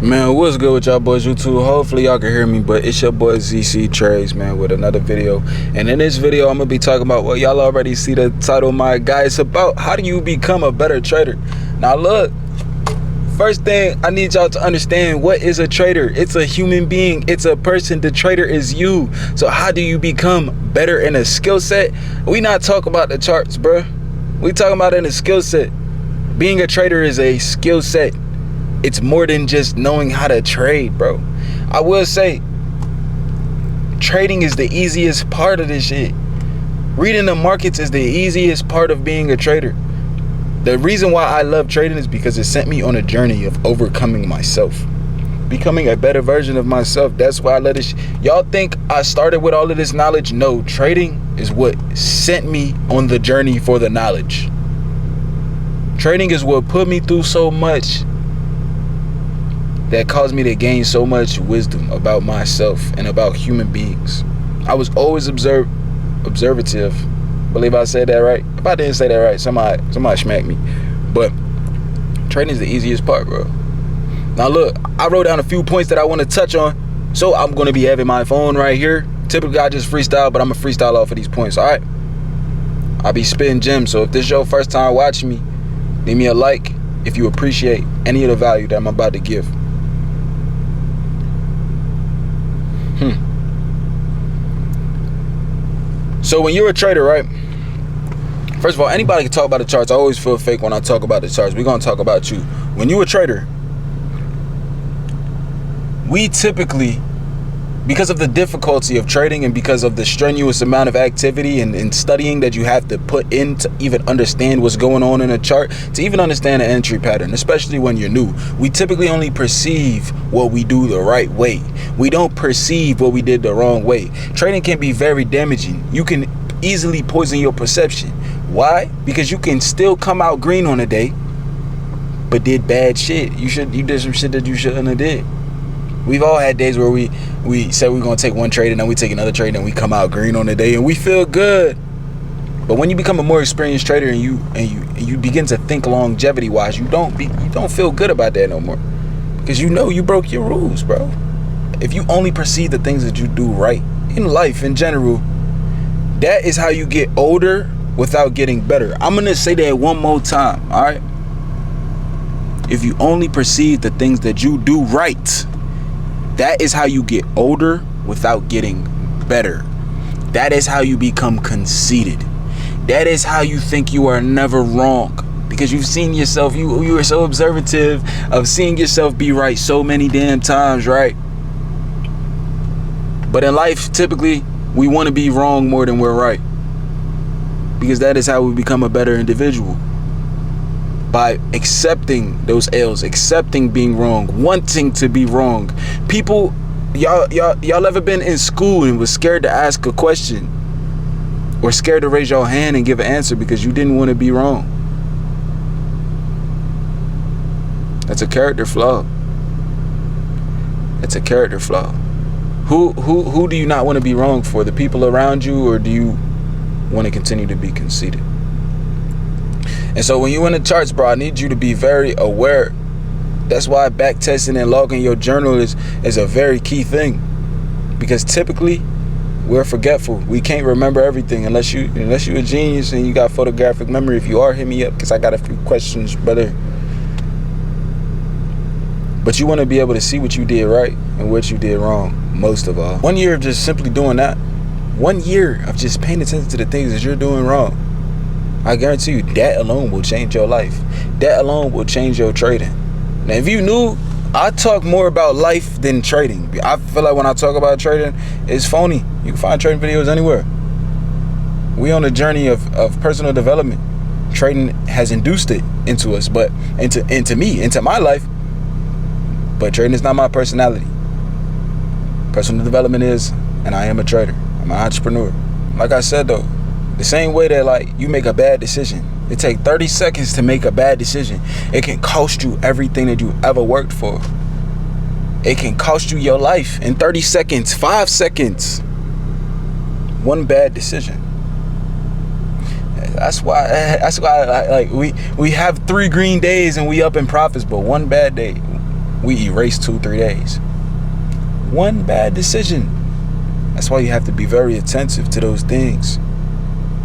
Man, what's good with y'all boys YouTube? Hopefully y'all can hear me, but it's your boy ZC Trades, man, with another video. And in this video, I'm gonna be talking about what y'all already see the title, my guy. It's about how do you become a better trader. Now look, first thing I need y'all to understand, what is a trader? It's a human being, it's a person. The trader is you. So how do you become better in a skill set? We not talking about the charts, bro. We talking about in a skill set. Being a trader is a skill set. It's more than just knowing how to trade, bro. I will say, trading is the easiest part of this shit. Reading the markets is the easiest part of being a trader. The reason why I love trading is because it sent me on a journey of overcoming myself, becoming a better version of myself. That's why I love this. Y'all think I started with all of this knowledge? No, trading is what sent me on the journey for the knowledge. Trading is what put me through so much, that caused me to gain so much wisdom about myself and about human beings. I was always observative. Believe I said that right? If I didn't say that right, somebody smack me. But trading is the easiest part, bro. Now look, I wrote down a few points that I want to touch on, so I'm going to be having my phone right here. Typically I just freestyle, but I'm going to freestyle off of these points, all right? I'll be spitting gems, so if this is your first time watching me, leave me a like if you appreciate any of the value that I'm about to give. So when you're a trader, right? First of all, anybody can talk about the charts. I always feel fake when I talk about the charts. We're gonna talk about you. When you're a trader, we typically, because of the difficulty of trading and because of the strenuous amount of activity and studying that you have to put in to even understand what's going on in a chart, to even understand an entry pattern, especially when you're new, we typically only perceive what we do the right way. We don't perceive what we did the wrong way. Trading can be very damaging. You can easily poison your perception. Why? Because you can still come out green on a day, but did bad shit. You did some shit that you shouldn't have did. We've all had days where we said we're gonna take one trade and then we take another trade and we come out green on the day and we feel good. But when you become a more experienced trader and you begin to think longevity wise, you don't feel good about that no more, because you know you broke your rules, bro. If you only perceive the things that you do right in life in general, that is how you get older without getting better. I'm gonna say that one more time, all right? If you only perceive the things that you do right, that is how you get older without getting better. That is how you become conceited. That is how you think you are never wrong, because you've seen yourself, you are so observative of seeing yourself be right so many damn times, right? But in life, typically, we want to be wrong more than we're right, because that is how we become a better individual. By accepting those L's, accepting being wrong, wanting to be wrong. People, y'all ever been in school and was scared to ask a question or scared to raise your hand and give an answer because you didn't want to be wrong? That's a character flaw. It's a character flaw. Who do you not want to be wrong for? The people around you, or do you want to continue to be conceited? And so when you're in the charts, bro, I need you to be very aware. That's why back testing and logging your journal is a very key thing, because typically we're forgetful. We can't remember everything unless you're a genius and you got photographic memory. If you are, hit me up, because I got a few questions, brother. But you want to be able to see what you did right and what you did wrong, most of all. 1 year of just simply doing that, 1 year of just paying attention to the things that you're doing wrong, I guarantee you that alone will change your life. That alone will change your trading. Now, if you knew, I talk more about life than trading. I feel like when I talk about trading, it's phony. You can find trading videos anywhere. We on a journey of personal development. Trading has induced it into us, but into me, into my life. But trading is not my personality. Personal development is, and I am a trader. I'm an entrepreneur. Like I said though, the same way that like you make a bad decision, it takes 30 seconds to make a bad decision. It can cost you everything that you ever worked for. It can cost you your life in 30 seconds, 5 seconds. One bad decision. That's why like we have 3 green days and we up in profits, but one bad day, we erase 2-3 days. One bad decision. That's why you have to be very attentive to those things.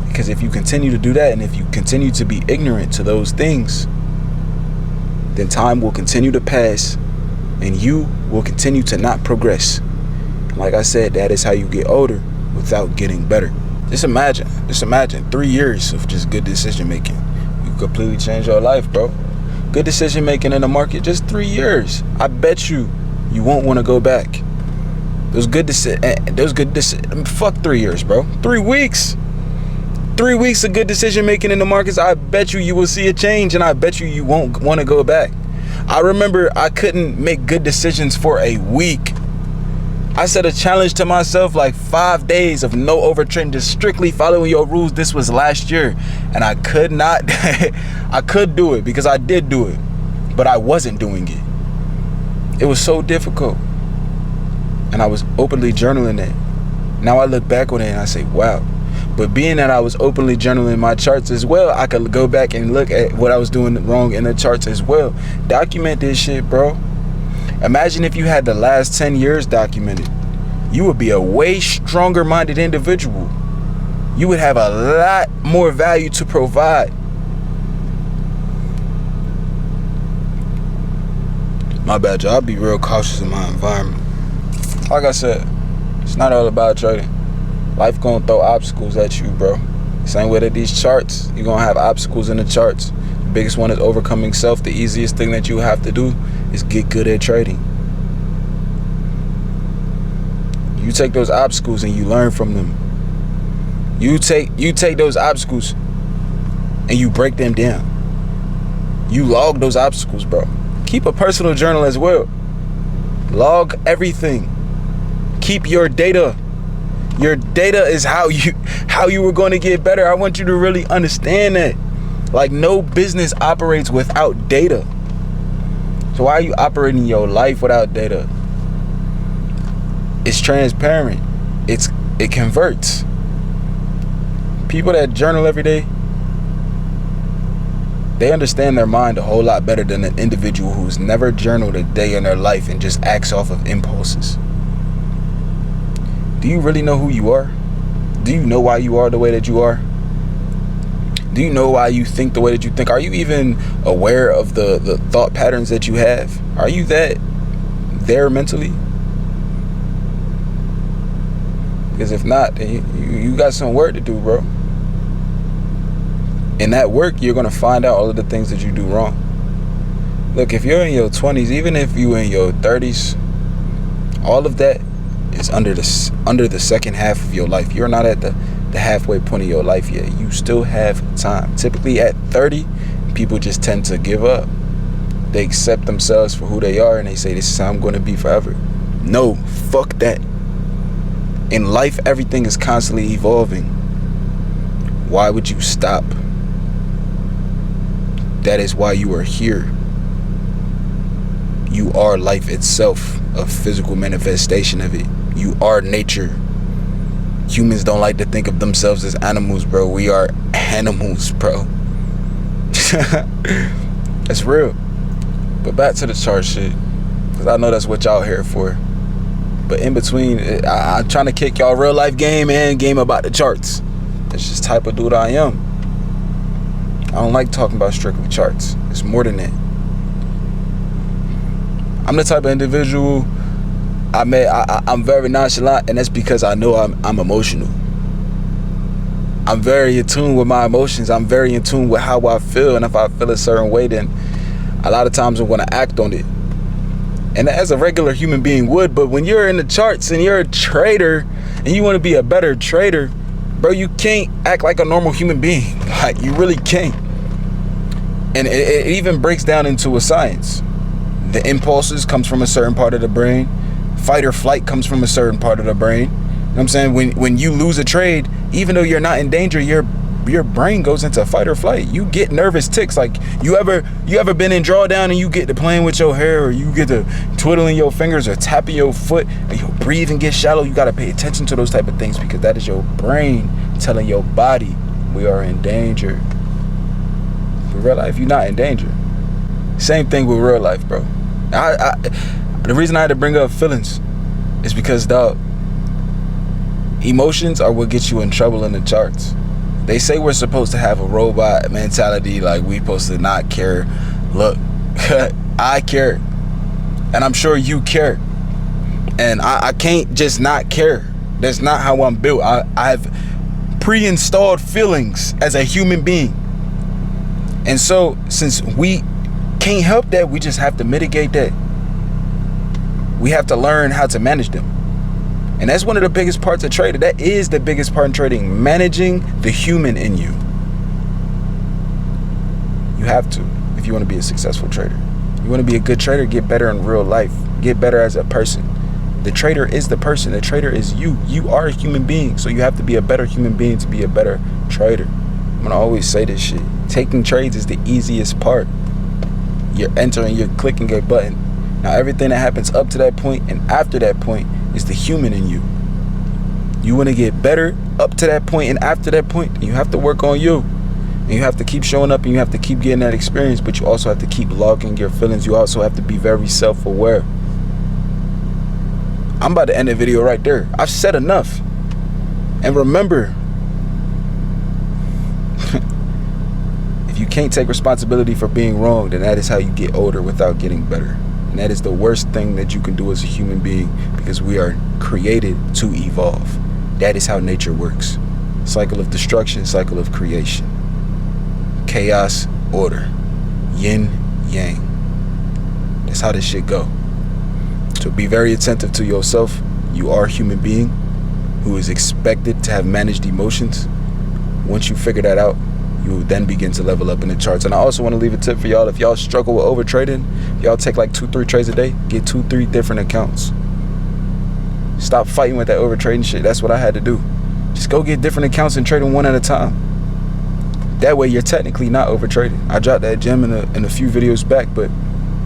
Because if you continue to do that, and if you continue to be ignorant to those things, then time will continue to pass and you will continue to not progress. Like I said, that is how you get older without getting better. Just imagine 3 years of just good decision making. You completely change your life, bro. Good decision making in the market, just 3 years. I bet you won't want to go back. Fuck 3 years, bro. 3 weeks. 3 weeks of good decision making in the markets. I bet you will see a change, and I bet you won't want to go back. I remember I couldn't make good decisions for a week. I set a challenge to myself, like 5 days of no overtrading, just strictly following your rules. This was last year, and I could not. I could do it because I did do it, but I wasn't doing it. It was so difficult, and I was openly journaling it. Now I look back on it and I say, wow. But being that I was openly journaling my charts as well, I could go back and look at what I was doing wrong in the charts as well. Document this shit, bro. Imagine if you had the last 10 years documented. You would be a way stronger minded individual. You would have a lot more value to provide. My bad, y'all. I'll be real cautious in my environment. Like I said, it's not all about trading. Life gonna throw obstacles at you, bro. Same way that these charts, you're gonna have obstacles in the charts. The biggest one is overcoming self. The easiest thing that you have to do is get good at trading. You take those obstacles and you learn from them. You take those obstacles and you break them down. You log those obstacles, bro. Keep a personal journal as well. Log everything. Keep your data. Your data is how you were going to get better. I want you to really understand that. Like, no business operates without data. So why are you operating your life without data? It's transparent. It converts. People that journal every day, they understand their mind a whole lot better than an individual who's never journaled a day in their life and just acts off of impulses. Do you really know who you are? Do you know why you are the way that you are? Do you know why you think the way that you think? Are you even aware of the thought patterns that you have? Are you there mentally? Because if not, then you got some work to do, bro. In that work, you're going to find out all of the things that you do wrong. Look, if you're in your 20s, even if you're in your 30s, all of that is under the second half of your life. You're not at the halfway point of your life yet. You still have time. Typically at 30, people just tend to give up. They accept themselves for who they are and they say, this is how I'm going to be forever. No, fuck that. In life, everything is constantly evolving. Why would you stop? That is why you are here. You are life itself, a physical manifestation of it. You are nature. Humans don't like to think of themselves as animals, bro. We are animals, bro. That's real. But back to the chart shit, because I know that's what y'all here for. But in between, I'm trying to kick y'all real life game and game about the charts. That's just the type of dude I am. I don't like talking about strictly charts. It's more than that. I'm the type of individual, I'm very nonchalant, and that's because I know I'm emotional. I'm very in tune with my emotions. I'm very in tune with how I feel, and if I feel a certain way, then a lot of times I'm going to act on it. And as a regular human being would, but when you're in the charts and you're a trader and you want to be a better trader, bro, you can't act like a normal human being. Like, you really can't. And it even breaks down into a science. The impulses comes from a certain part of the brain. Fight or flight comes from a certain part of the brain. You know what I'm saying? When you lose a trade, even though you're not in danger, your brain goes into fight or flight. You get nervous ticks. Like, you ever been in drawdown and you get to playing with your hair, or you get to twiddling your fingers or tapping your foot, and your breathing gets shallow? You got to pay attention to those type of things, because that is your brain telling your body we are in danger. In real life, you're not in danger. Same thing with real life, bro. The reason I had to bring up feelings is because, dog, emotions are what gets you in trouble in the charts. They say we're supposed to have a robot mentality, like we supposed to not care. Look, I care, and I'm sure you care, and I can't just not care. That's not how I'm built. I have pre-installed feelings as a human being, and so since we can't help that, we just have to mitigate that. We have to learn how to manage them. And that's one of the biggest parts of trading. That is the biggest part in trading, managing the human in you. You have to, if you want to be a successful trader. You want to be a good trader, get better in real life. Get better as a person. The trader is the person. The trader is you. You are a human being. So you have to be a better human being to be a better trader. I'm going to always say this shit. Taking trades is the easiest part. You're entering, you're clicking a button. Now everything that happens up to that point and after that point is the human in you. You want to get better up to that point and after that point, you have to work on you. And you have to keep showing up and you have to keep getting that experience, but you also have to keep logging your feelings. You also have to be very self-aware. I'm about to end the video right there. I've said enough. And remember, if you can't take responsibility for being wrong, then that is how you get older without getting better. And that is the worst thing that you can do as a human being, because we are created to evolve. That is how nature works. Cycle of destruction, cycle of creation. Chaos, order. Yin, yang. That's how this shit go. So be very attentive to yourself. You are a human being who is expected to have managed emotions. Once you figure that out, you will then begin to level up in the charts. And I also want to leave a tip for y'all. If y'all struggle with over trading, y'all take like 2-3 trades a day, get 2-3 different accounts. Stop fighting with that over trading shit. That's what I had to do. Just go get different accounts and trade them one at a time. That way you're technically not over trading. I dropped that gem in a few videos back, but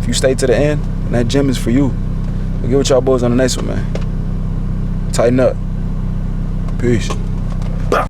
if you stay to the end, that gem is for you. I'll get with y'all boys on the next one, man. Tighten up. Peace.